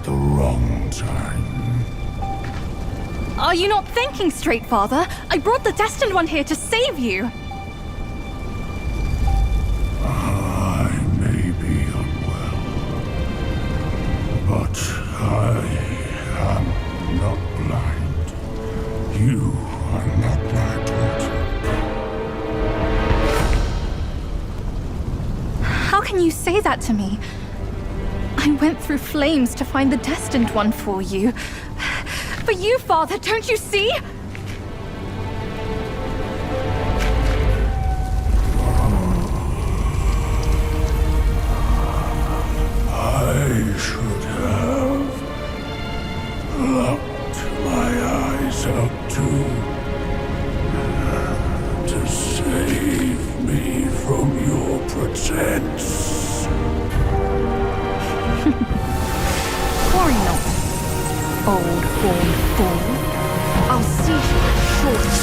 at the wrong time. Are you not thinking straight, Father? I brought the Destined One here to save you! I may be unwell, but I am not blind. You are not my daughter. How can you say that to me? I went through flames to find the Destined One for you. But you, Father, don't you see? I should have locked my eyes up to save me from your pretense. Worry not, old-born fool. I'll see you shortly.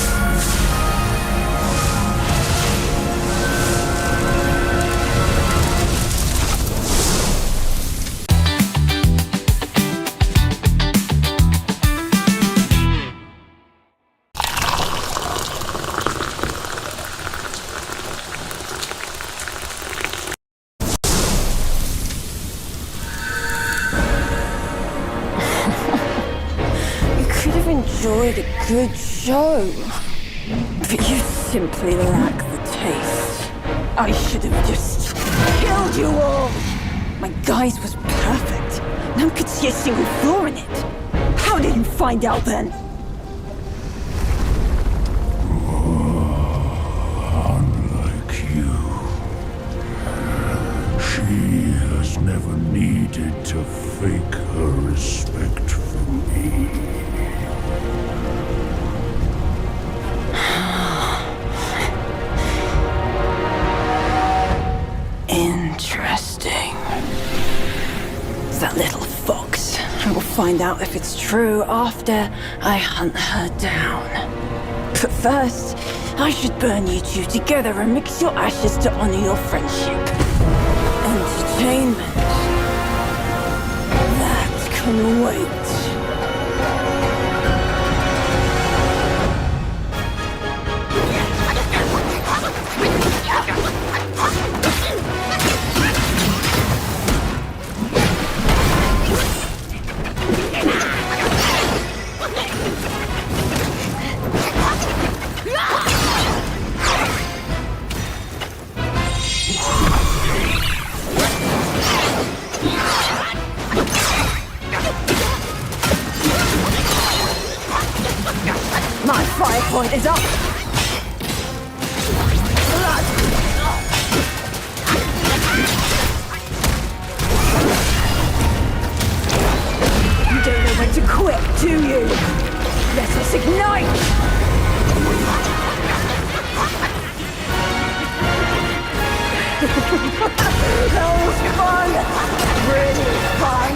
Enjoyed a good show, but you simply lack the taste. I should have just killed you all. My guise was perfect. No one could see a single flaw in it. How did you find out then? Unlike you, she has never needed to fake her respect for me. Interesting. That little fox. I will find out if it's true after I hunt her down. But first, I should burn you two together and mix your ashes to honor your friendship. Entertainment. That can wait. My fire point is up! Blood! You don't know when to quit, do you? Let us ignite! That was fun! Really fun!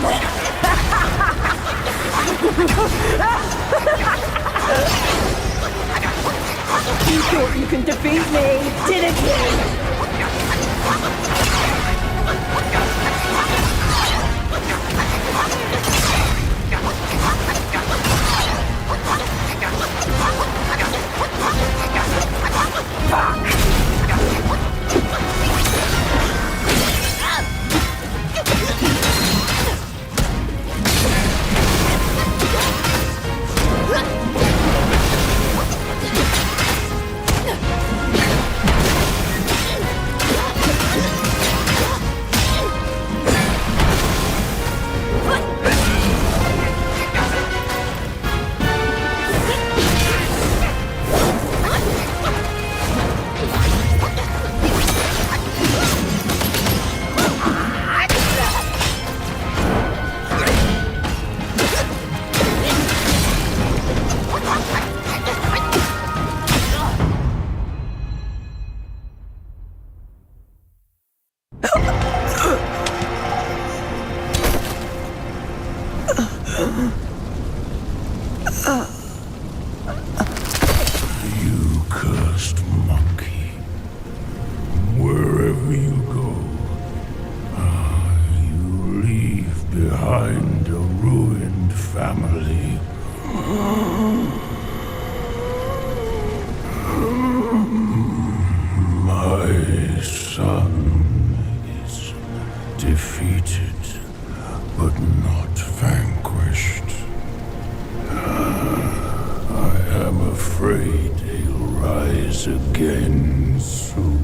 You thought you can defeat me, didn't son is defeated, but not vanquished. I am afraid he'll rise again soon.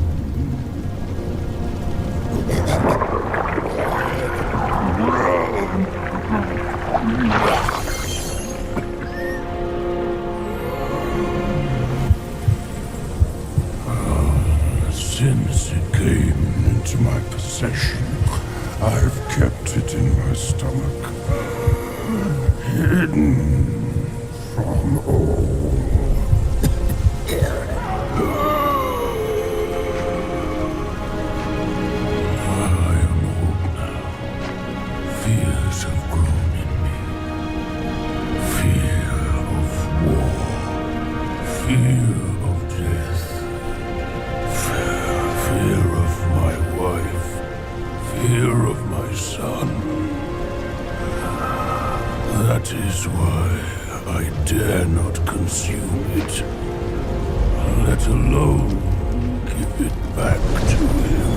Since it came into my possession, I've kept it in my stomach, hidden from all. I am old now. Fears have grown in me. Fear of war. Fear of death. Fear of my wife. Fear of my son. That is why I dare not consume it, let alone give it back to him.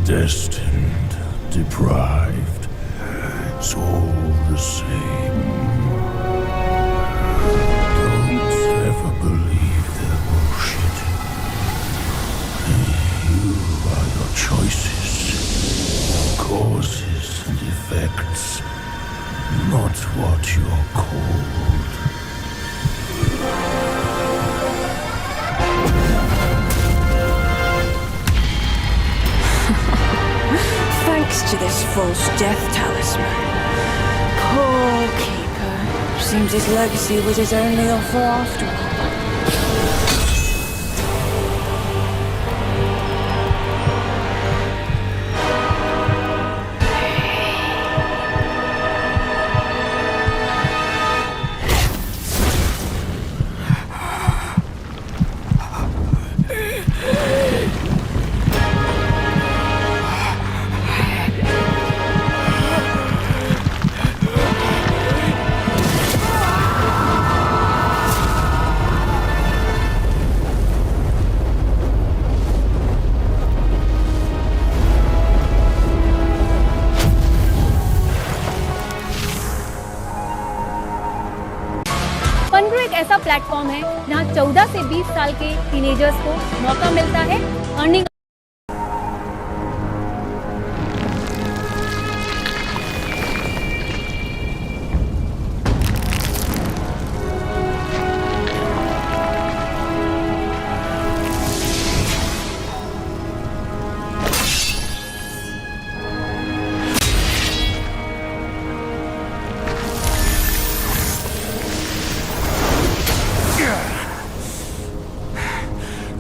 Destined, deprived, it's all the same. Don't ever believe their bullshit. You are your choices, causes and effects, not what you're called. Thanks to this false death talisman. Poor keeper. Seems his legacy was his only offer after all. फनग्रो एक ऐसा platform है जहां 14 से 20 साल के teenagers को मौका मिलता है earning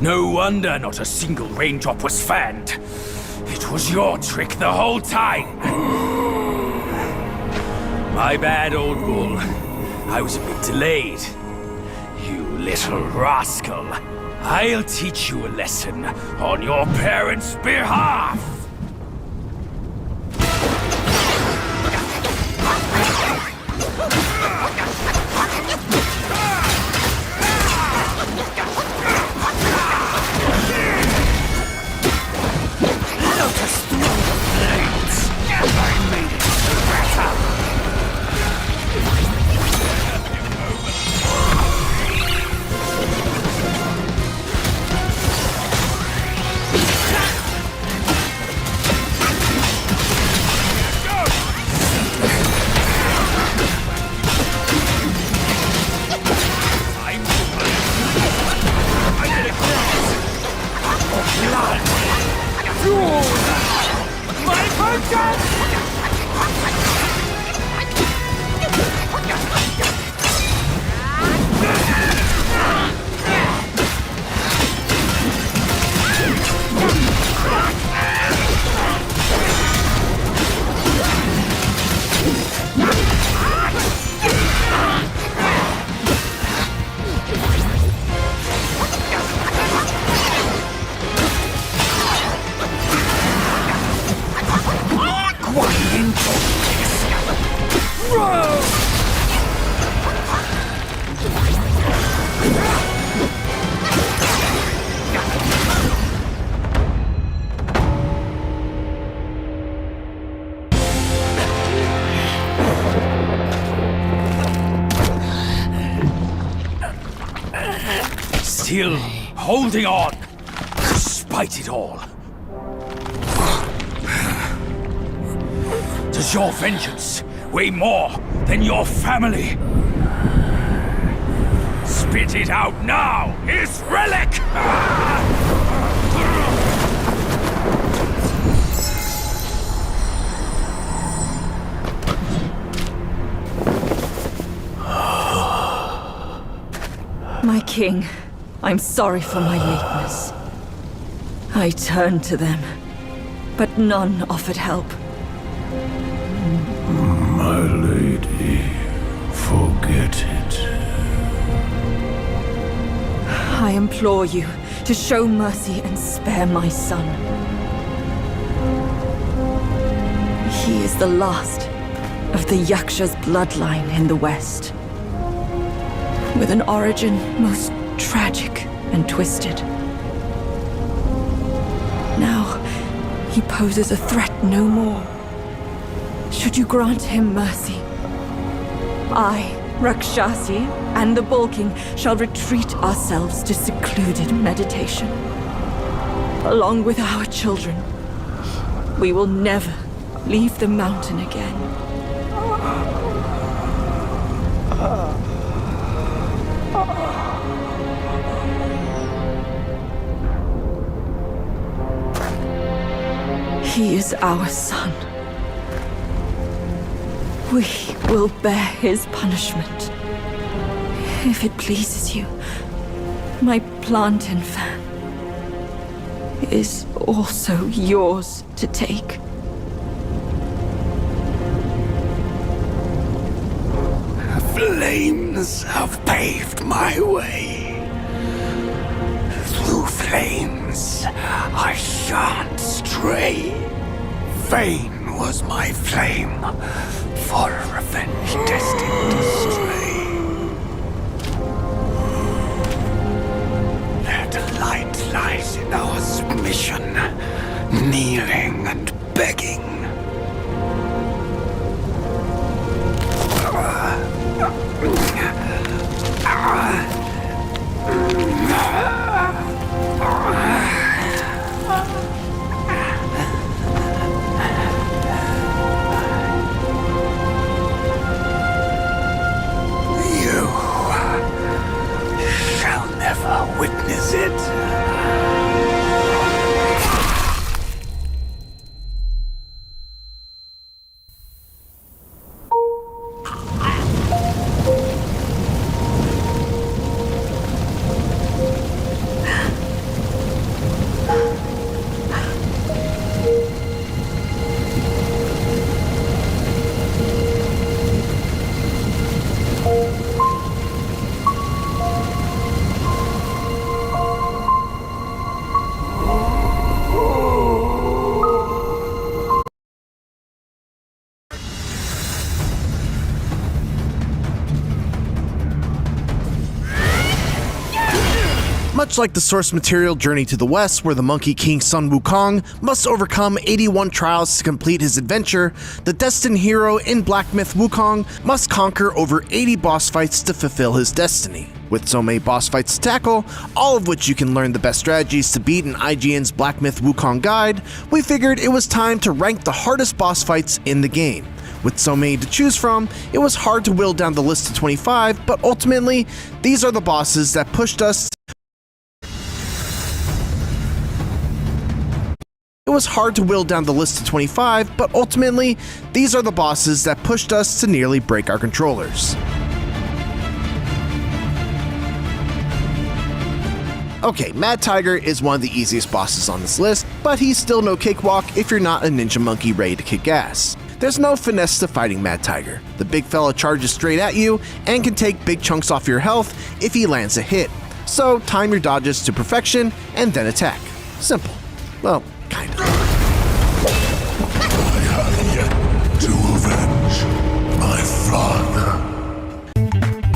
No wonder not a single raindrop was fanned. It was your trick the whole time. My bad, old bull. I was a bit delayed. You little rascal. I'll teach you a lesson on your parents' behalf. still holding on, despite it all. Does your vengeance weigh more than your family? Spit it out now, his relic! My king, I'm sorry for my lateness. I turned to them, but none offered help. My lady, forget it. I implore you to show mercy and spare my son. He is the last of the Yaksha's bloodline in the West, with an origin most tragic and twisted. Now, he poses a threat no more. Should you grant him mercy, I, Rakshasi, and the Bull King shall retreat ourselves to secluded meditation. Along with our children, we will never leave the mountain again. He is our son. We will bear his punishment. If it pleases you, my plantain fan is also yours to take. Flames have paved my way. Through flames, I shan't stray. Vain was my flame, for revenge destined to stray. That light lies in our submission, kneeling and begging. Witness it. Much like the source material Journey to the West, where the Monkey King's son Wukong must overcome 81 trials to complete his adventure, the destined hero in Black Myth Wukong must conquer over 80 boss fights to fulfill his destiny. With so many boss fights to tackle, all of which you can learn the best strategies to beat in IGN's Black Myth Wukong guide, we figured it was time to rank the hardest boss fights in the game. With so many to choose from, it was hard to whittle down the list to 25, but ultimately, these are the bosses that pushed us It was hard to whittle down the list to 25, but ultimately, these are the bosses that pushed us to nearly break our controllers. Okay, Mad Tiger is one of the easiest bosses on this list, but he's still no cakewalk if you're not a ninja monkey ready to kick ass. There's no finesse to fighting Mad Tiger. The big fella charges straight at you and can take big chunks off your health if he lands a hit. So time your dodges to perfection and then attack. Simple. Well, kind of. I have yet to avenge my father.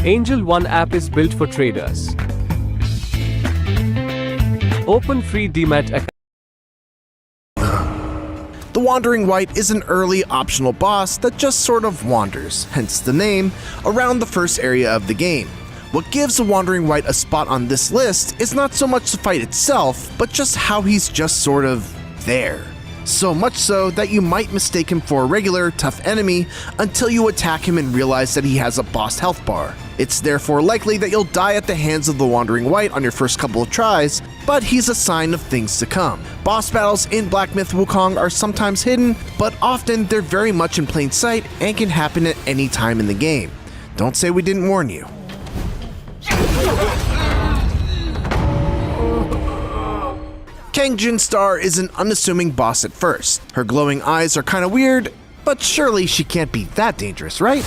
Angel One app is built for traders. Open free DMAT account. The Wandering Wight is an early optional boss that just sort of wanders, hence the name, around the first area of the game. What gives the Wandering Wight a spot on this list is not so much the fight itself, but just how he's just sort of there. So much so that you might mistake him for a regular, tough enemy until you attack him and realize that he has a boss health bar. It's therefore likely that you'll die at the hands of the Wandering Wight on your first couple of tries, but he's a sign of things to come. Boss battles in Black Myth Wukong are sometimes hidden, but often they're very much in plain sight and can happen at any time in the game. Don't say we didn't warn you. Kang Jin Star is an unassuming boss at first. Her glowing eyes are kinda weird, but surely she can't be that dangerous, right?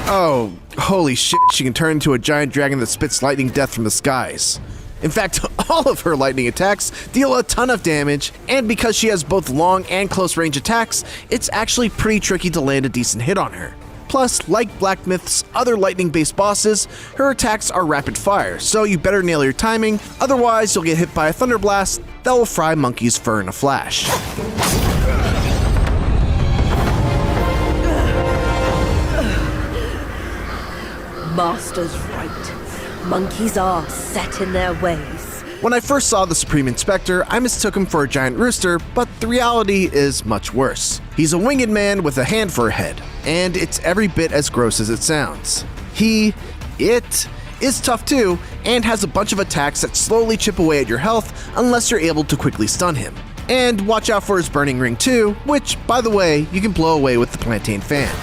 Oh, holy shit, she can turn into a giant dragon that spits lightning death from the skies. In fact, all of her lightning attacks deal a ton of damage, and because she has both long and close range attacks, it's actually pretty tricky to land a decent hit on her. Plus, like Black Myth's other lightning-based bosses, her attacks are rapid fire, so you better nail your timing, otherwise you'll get hit by a thunder blast that will fry Monkey's fur in a flash. Master's right. Monkeys are set in their ways. When I first saw the Supreme Inspector, I mistook him for a giant rooster, but the reality is much worse. He's a winged man with a hand for a head, and it's every bit as gross as it sounds. It is tough too, and has a bunch of attacks that slowly chip away at your health unless you're able to quickly stun him. And watch out for his burning ring too, which, by the way, you can blow away with the plantain fan.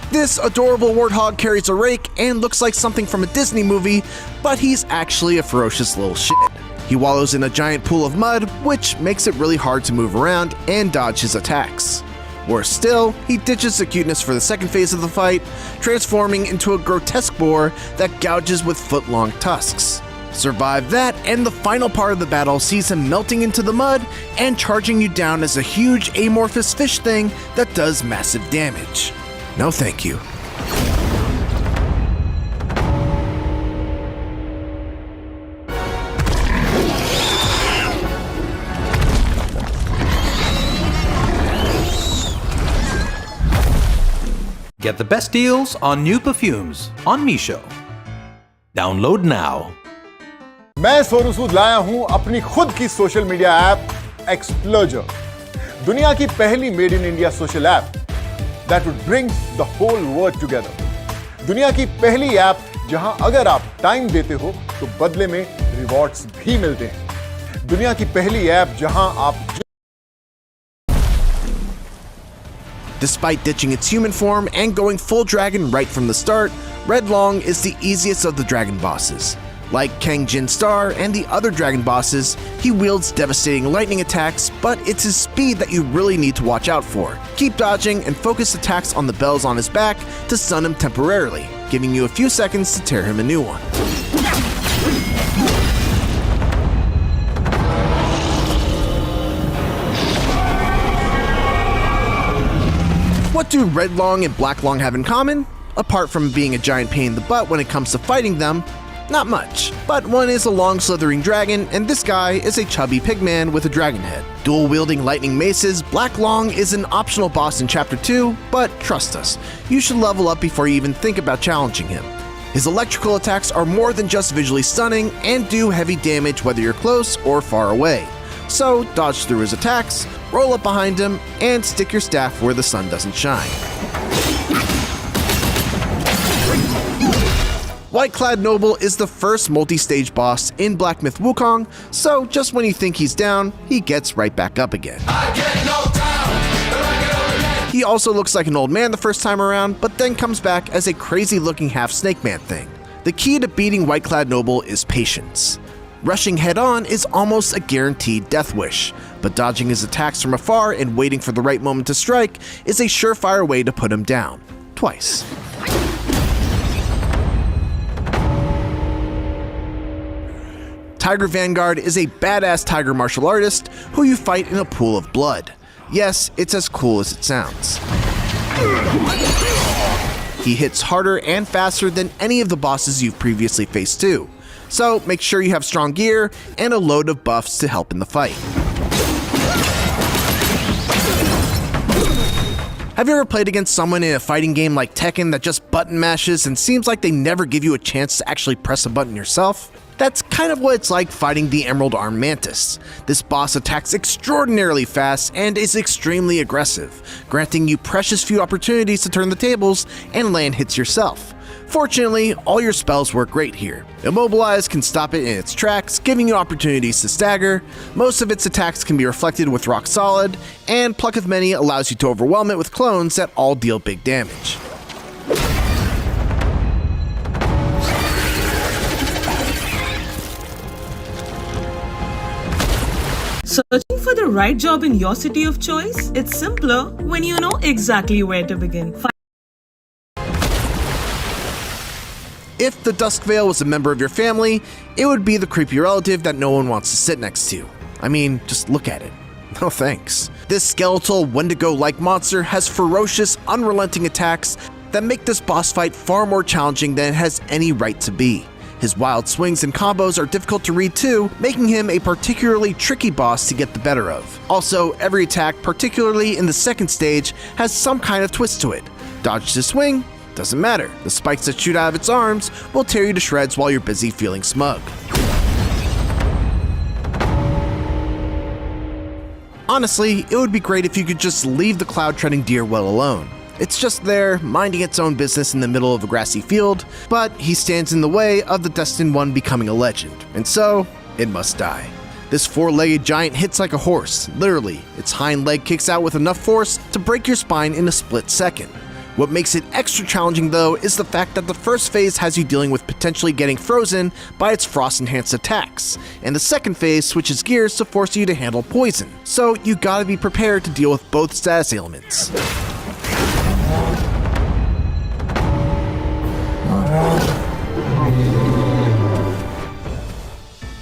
This adorable warthog carries a rake and looks like something from a Disney movie, but he's actually a ferocious little shit. He wallows in a giant pool of mud, which makes it really hard to move around and dodge his attacks. Worse still, he ditches the cuteness for the second phase of the fight, transforming into a grotesque boar that gouges with foot-long tusks. Survive that, and the final part of the battle sees him melting into the mud and charging you down as a huge amorphous fish thing that does massive damage. No thank you. Get the best deals on new perfumes on Misho. Download now. मैं सोनू सूद लाया हूं अपनी खुद की social media app एक्सप्लोजर, दुनिया की पहली made in India social app that would bring the whole world together. दुनिया की पहली ऐप जहां अगर आप टाइम देते हो तो बदले में रिवॉर्ड्स भी मिलते हैं. दुनिया की पहली ऐप जहां आप Despite ditching its human form and going full dragon right from the start, Red Long is the easiest of the dragon bosses. Like Kang Jin Star and the other dragon bosses, he wields devastating lightning attacks, but it's his speed that you really need to watch out for. Keep dodging and focus attacks on the bells on his back to stun him temporarily, giving you a few seconds to tear him a new one. What do Red Long and Black Long have in common? Apart from being a giant pain in the butt when it comes to fighting them, not much. But one is a long slithering dragon, and this guy is a chubby pigman with a dragon head. Dual-wielding lightning maces, Black Long is an optional boss in Chapter 2, but trust us, you should level up before you even think about challenging him. His electrical attacks are more than just visually stunning and do heavy damage whether you're close or far away. So dodge through his attacks, roll up behind him, and stick your staff where the sun doesn't shine. White-clad Noble is the first multi-stage boss in Black Myth Wukong, so just when you think he's down, he gets right back up again. He also looks like an old man the first time around, but then comes back as a crazy-looking half-snake man thing. The key to beating White-clad Noble is patience. Rushing head-on is almost a guaranteed death wish, but dodging his attacks from afar and waiting for the right moment to strike is a surefire way to put him down. Twice. Tiger Vanguard is a badass tiger martial artist who you fight in a pool of blood. Yes, it's as cool as it sounds. He hits harder and faster than any of the bosses you've previously faced too, so make sure you have strong gear and a load of buffs to help in the fight. Have you ever played against someone in a fighting game like Tekken that just button mashes and seems like they never give you a chance to actually press a button yourself? That's kind of what it's like fighting the Emerald Arm Mantis. This boss attacks extraordinarily fast and is extremely aggressive, granting you precious few opportunities to turn the tables and land hits yourself. Fortunately, all your spells work great here. Immobilize can stop it in its tracks, giving you opportunities to stagger. Most of its attacks can be reflected with Rock Solid, and Pluck of Many allows you to overwhelm it with clones that all deal big damage. Searching for the right job in your city of choice? It's simpler when you know exactly where to begin. If the Duskvale was a member of your family, it would be the creepy relative that no one wants to sit next to. I mean, just look at it. No thanks. This skeletal Wendigo-like monster has ferocious, unrelenting attacks that make this boss fight far more challenging than it has any right to be. His wild swings and combos are difficult to read too, making him a particularly tricky boss to get the better of. Also, every attack, particularly in the second stage, has some kind of twist to it. Dodge to swing? Doesn't matter. The spikes that shoot out of its arms will tear you to shreds while you're busy feeling smug. Honestly, it would be great if you could just leave the cloud-treading deer well alone. It's just there, minding its own business in the middle of a grassy field, but he stands in the way of the Destined One becoming a legend, and so, it must die. This four-legged giant hits like a horse, literally. Its hind leg kicks out with enough force to break your spine in a split second. What makes it extra challenging though is the fact that the first phase has you dealing with potentially getting frozen by its frost-enhanced attacks, and the second phase switches gears to force you to handle poison, so you gotta be prepared to deal with both status ailments.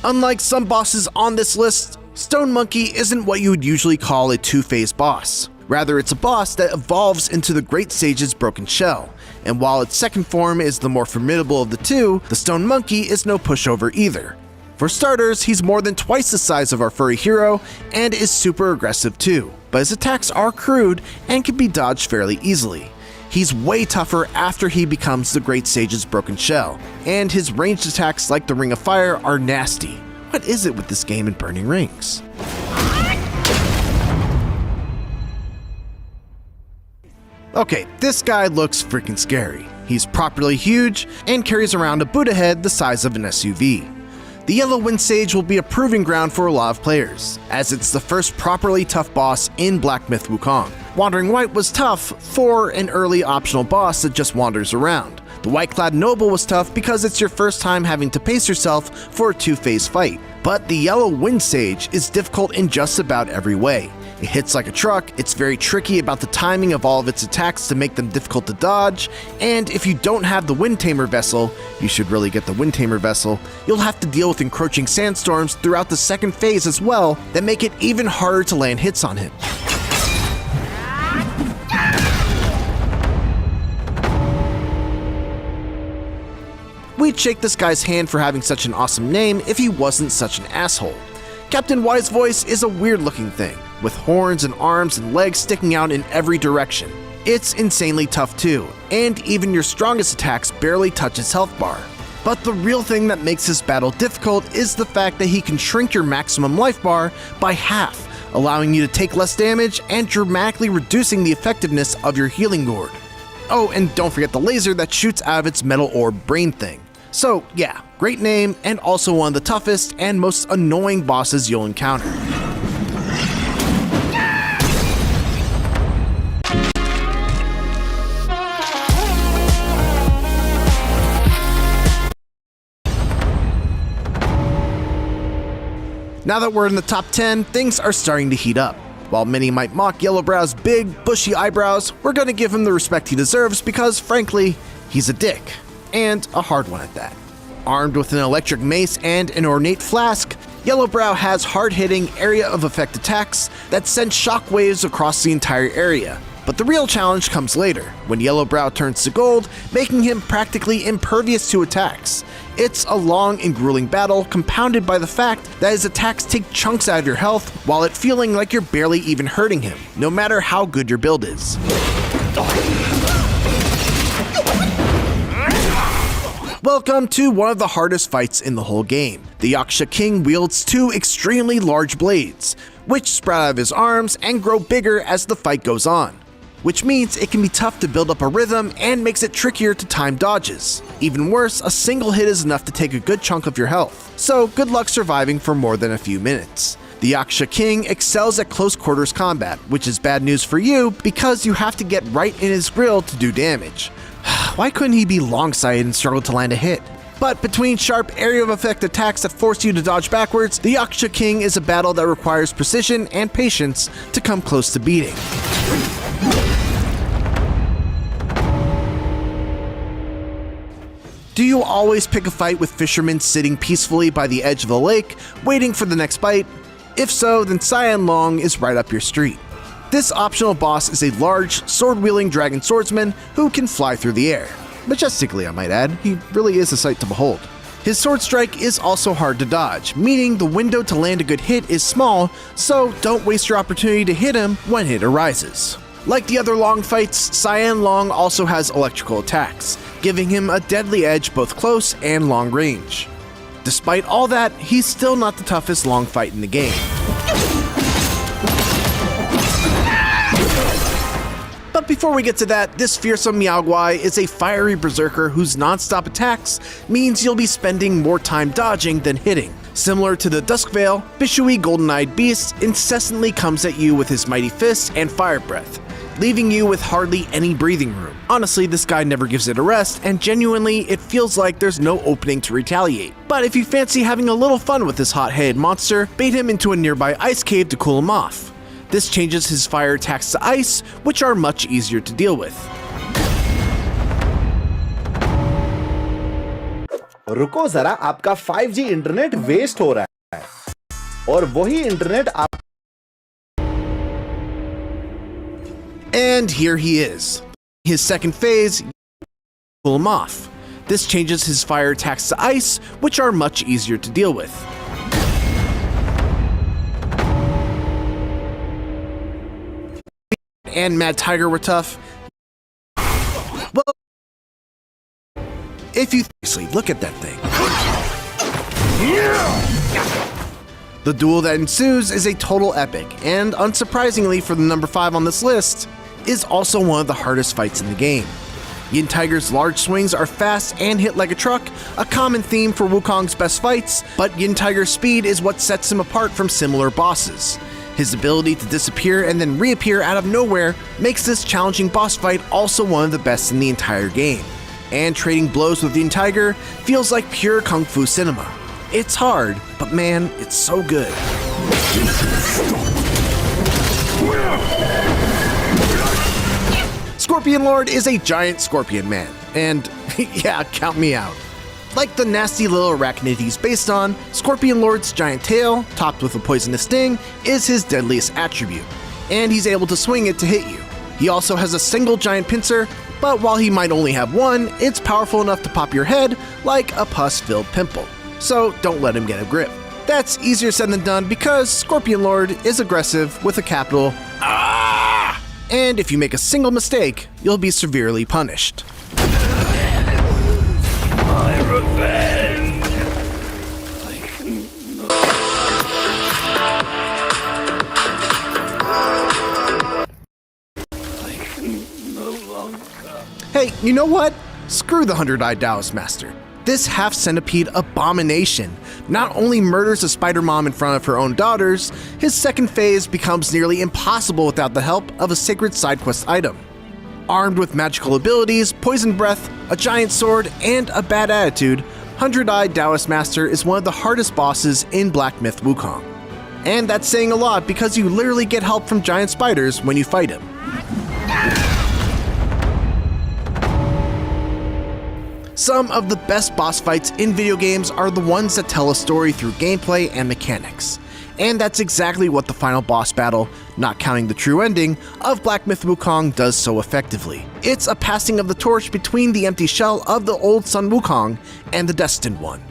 Unlike some bosses on this list, Stone Monkey isn't what you would usually call a two-phase boss. Rather, it's a boss that evolves into the Great Sage's broken shell, and while its second form is the more formidable of the two, the Stone Monkey is no pushover either. For starters, he's more than twice the size of our furry hero, and is super aggressive too, but his attacks are crude and can be dodged fairly easily. He's way tougher after he becomes the Great Sage's broken shell, and his ranged attacks like the Ring of Fire are nasty. What is it with this game and burning rings? Okay, this guy looks freaking scary. He's properly huge and carries around a Buddha head the size of an SUV. The Yellow Wind Sage will be a proving ground for a lot of players, as it's the first properly tough boss in Black Myth Wukong. Wandering White was tough for an early optional boss that just wanders around. The White-clad Noble was tough because it's your first time having to pace yourself for a two-phase fight. But the Yellow Wind Sage is difficult in just about every way. It hits like a truck, it's very tricky about the timing of all of its attacks to make them difficult to dodge, and if you don't have the Wind Tamer vessel, you should really get the Wind Tamer vessel, you'll have to deal with encroaching sandstorms throughout the second phase as well that make it even harder to land hits on him. We'd shake this guy's hand for having such an awesome name if he wasn't such an asshole. Captain Wise Voice is a weird-looking thing, with horns and arms and legs sticking out in every direction. It's insanely tough too, and even your strongest attacks barely touch his health bar. But the real thing that makes this battle difficult is the fact that he can shrink your maximum life bar by half, allowing you to take less damage and dramatically reducing the effectiveness of your healing gourd. Oh, and don't forget the laser that shoots out of its metal orb brain thing. So yeah, great name, and also one of the toughest and most annoying bosses you'll encounter. Now that we're in the top 10, things are starting to heat up. While many might mock Yellowbrow's big, bushy eyebrows, we're gonna give him the respect he deserves because, frankly, he's a dick. And a hard one at that. Armed with an electric mace and an ornate flask, Yellowbrow has hard-hitting, area of effect attacks that send shockwaves across the entire area. But the real challenge comes later, when Yellowbrow turns to gold, making him practically impervious to attacks. It's a long and grueling battle, compounded by the fact that his attacks take chunks out of your health, while it feeling like you're barely even hurting him, no matter how good your build is. Welcome to one of the hardest fights in the whole game. The Yaksha King wields two extremely large blades, which sprout out of his arms and grow bigger as the fight goes on, which means it can be tough to build up a rhythm and makes it trickier to time dodges. Even worse, a single hit is enough to take a good chunk of your health, so good luck surviving for more than a few minutes. The Yaksha King excels at close quarters combat, which is bad news for you because you have to get right in his grill to do damage. Why couldn't he be long-sighted and struggle to land a hit? But between sharp area of effect attacks that force you to dodge backwards, the Yaksha King is a battle that requires precision and patience to come close to beating. Do you always pick a fight with fishermen sitting peacefully by the edge of the lake, waiting for the next bite? If so, then Cyan Long is right up your street. This optional boss is a large, sword-wielding dragon swordsman who can fly through the air. Majestically, I might add. He really is a sight to behold. His sword strike is also hard to dodge, meaning the window to land a good hit is small, so don't waste your opportunity to hit him when it arises. Like the other Long fights, Cyan Long also has electrical attacks, giving him a deadly edge both close and long range. Despite all that, he's still not the toughest Long fight in the game. But before we get to that, this fearsome Miao Guai is a fiery berserker whose non-stop attacks means you'll be spending more time dodging than hitting. Similar to the Duskvale, Bishui Golden-Eyed Beast incessantly comes at you with his mighty fists and fire breath, leaving you with hardly any breathing room. Honestly, this guy never gives it a rest, and genuinely, it feels like there's no opening to retaliate. But if you fancy having a little fun with this hot-headed monster, bait him into a nearby ice cave to cool him off. This changes his fire attacks to ice, which are much easier to deal with. रुको जरा, आपका 5G internet waste हो रहा है और वही internet आप And here he is. His second phase, cool him off. This changes his fire attacks to ice, which are much easier to deal with. And Mad Tiger were tough. Well, if you seriously look at that thing. The duel that ensues is a total epic, and unsurprisingly for the number 5 on this list, is also one of the hardest fights in the game. Yin Tiger's large swings are fast and hit like a truck, a common theme for Wukong's best fights, but Yin Tiger's speed is what sets him apart from similar bosses. His ability to disappear and then reappear out of nowhere makes this challenging boss fight also one of the best in the entire game. And trading blows with Yin Tiger feels like pure kung fu cinema. It's hard, but man, it's so good. Scorpion Lord is a giant scorpion man, and yeah, count me out. Like the nasty little arachnid he's based on, Scorpion Lord's giant tail, topped with a poisonous sting, is his deadliest attribute, and he's able to swing it to hit you. He also has a single giant pincer, but while he might only have one, it's powerful enough to pop your head like a pus-filled pimple. So don't let him get a grip. That's easier said than done because Scorpion Lord is aggressive with a capital Ah! And if you make a single mistake, you'll be severely punished. My revenge! Hey, you know what? Screw the 100-eyed Taoist Master. This half-centipede abomination not only murders a spider mom in front of her own daughters, his second phase becomes nearly impossible without the help of a sacred side quest item. Armed with magical abilities, poison breath, a giant sword, and a bad attitude, 100-eyed Taoist Master is one of the hardest bosses in Black Myth Wukong. And that's saying a lot because you literally get help from giant spiders when you fight him. Some of the best boss fights in video games are the ones that tell a story through gameplay and mechanics. And that's exactly what the final boss battle, not counting the true ending, of Black Myth Wukong does so effectively. It's a passing of the torch between the empty shell of the old Sun Wukong and the Destined One.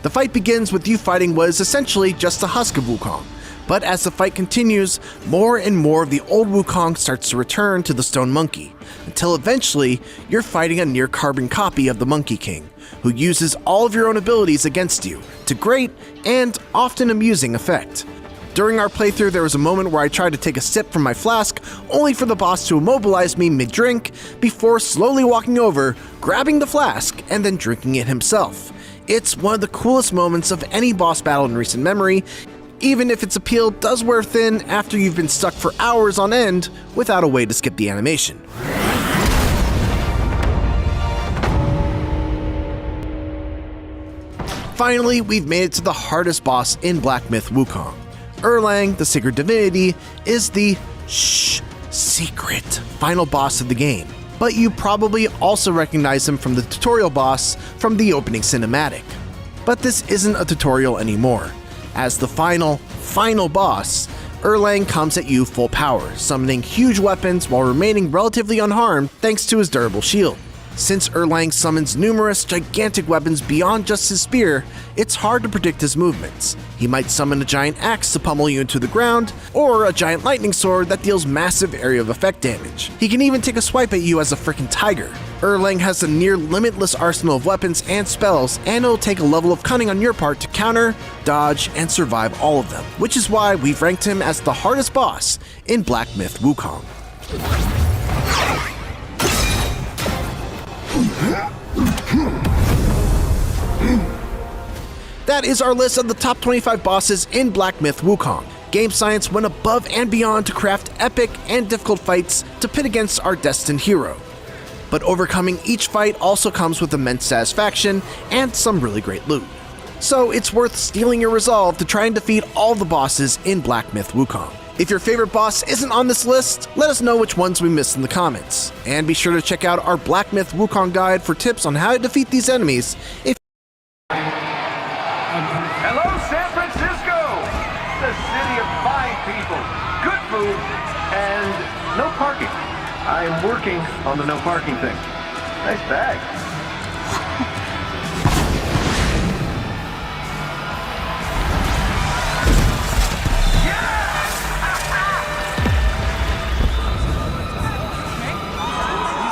The fight begins with you fighting what is essentially just a husk of Wukong, But as the fight continues, more and more of the old Wukong starts to return to the stone monkey, until eventually you're fighting a near carbon copy of the Monkey King, who uses all of your own abilities against you, to great and often amusing effect. During our playthrough, there was a moment where I tried to take a sip from my flask, only for the boss to immobilize me mid-drink, before slowly walking over, grabbing the flask, and then drinking it himself. It's one of the coolest moments of any boss battle in recent memory, even if its appeal does wear thin after you've been stuck for hours on end without a way to skip the animation. Finally, we've made it to the hardest boss in Black Myth Wukong. Erlang, the Sacred Divinity, is the secret final boss of the game, but you probably also recognize him from the tutorial boss from the opening cinematic. But this isn't a tutorial anymore. As the final boss, Erlang comes at you full power, summoning huge weapons while remaining relatively unharmed thanks to his durable shield. Since Erlang summons numerous gigantic weapons beyond just his spear, it's hard to predict his movements. He might summon a giant axe to pummel you into the ground, or a giant lightning sword that deals massive area of effect damage. He can even take a swipe at you as a freaking tiger. Erlang has a near limitless arsenal of weapons and spells, and it'll take a level of cunning on your part to counter, dodge, and survive all of them, which is why we've ranked him as the hardest boss in Black Myth Wukong. That is our list of the top 25 bosses in Black Myth Wukong. Game Science went above and beyond to craft epic and difficult fights to pit against our destined hero. But overcoming each fight also comes with immense satisfaction and some really great loot. So it's worth steeling your resolve to try and defeat all the bosses in Black Myth Wukong. If your favorite boss isn't on this list, let us know which ones we missed in the comments. And be sure to check out our Black Myth Wukong guide for tips on how to defeat these enemies. Hello, San Francisco! The city of fine people, good food, and no parking. I am working on the no parking thing. Nice bag.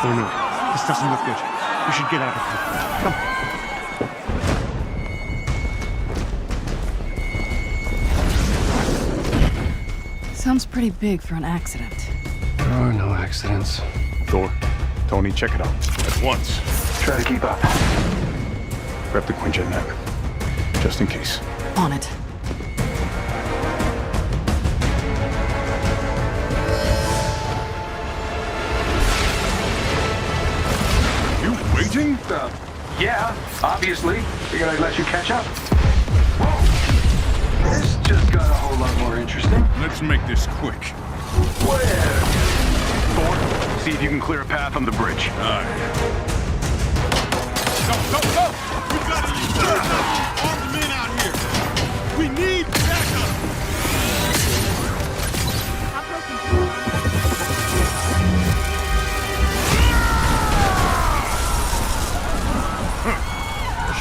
Oh no, this doesn't look good. We should get out of here. Come. Sounds pretty big for an accident. There are no accidents. Thor, Tony, check it out. At once. Try to keep up. Grab the Quinjet net, just in case. On it. You waiting? Yeah, obviously. Figured I'd let you catch up. Whoa! This just got a whole lot more interesting. Let's make this quick. Where? Thor, see if you can clear a path on the bridge. Aye. Go, go, go! We gotta use armed men out here. We need backup.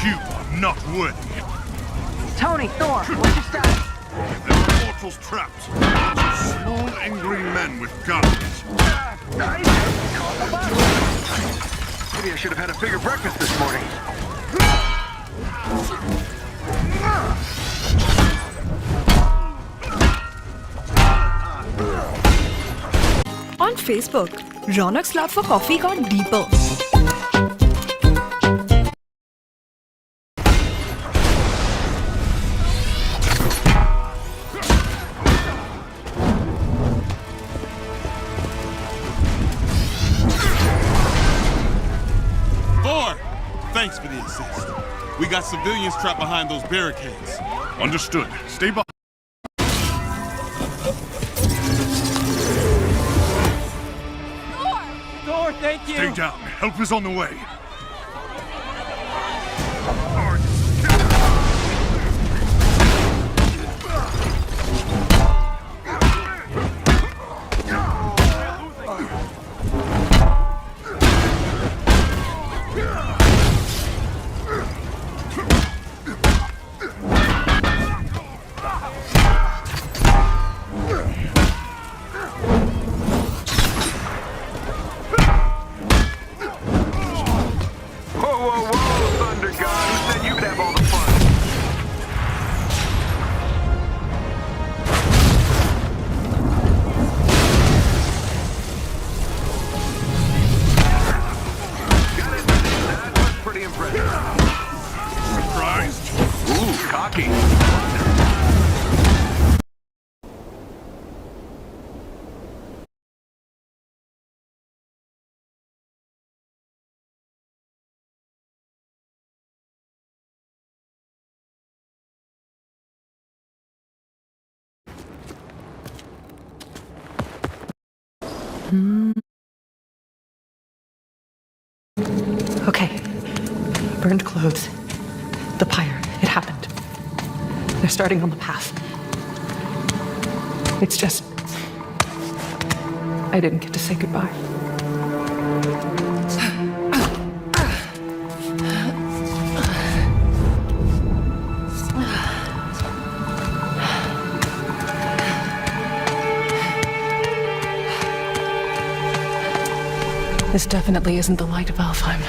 You are not worthy. Tony, Thor, where'd you start? There are mortals trapped. Small, angry men with guns. Maybe I should have had a bigger breakfast this morning. On Facebook, Ronak's love for coffee got deeper. Thanks for the assist. We got civilians trapped behind those barricades. Understood. Stay behind. Thor, thank you! Stay down. Help is on the way. Okay. Burned clothes. The pyre. It happened. They're starting on the path. It's just... I didn't get to say goodbye. This definitely isn't the light of Alfheim.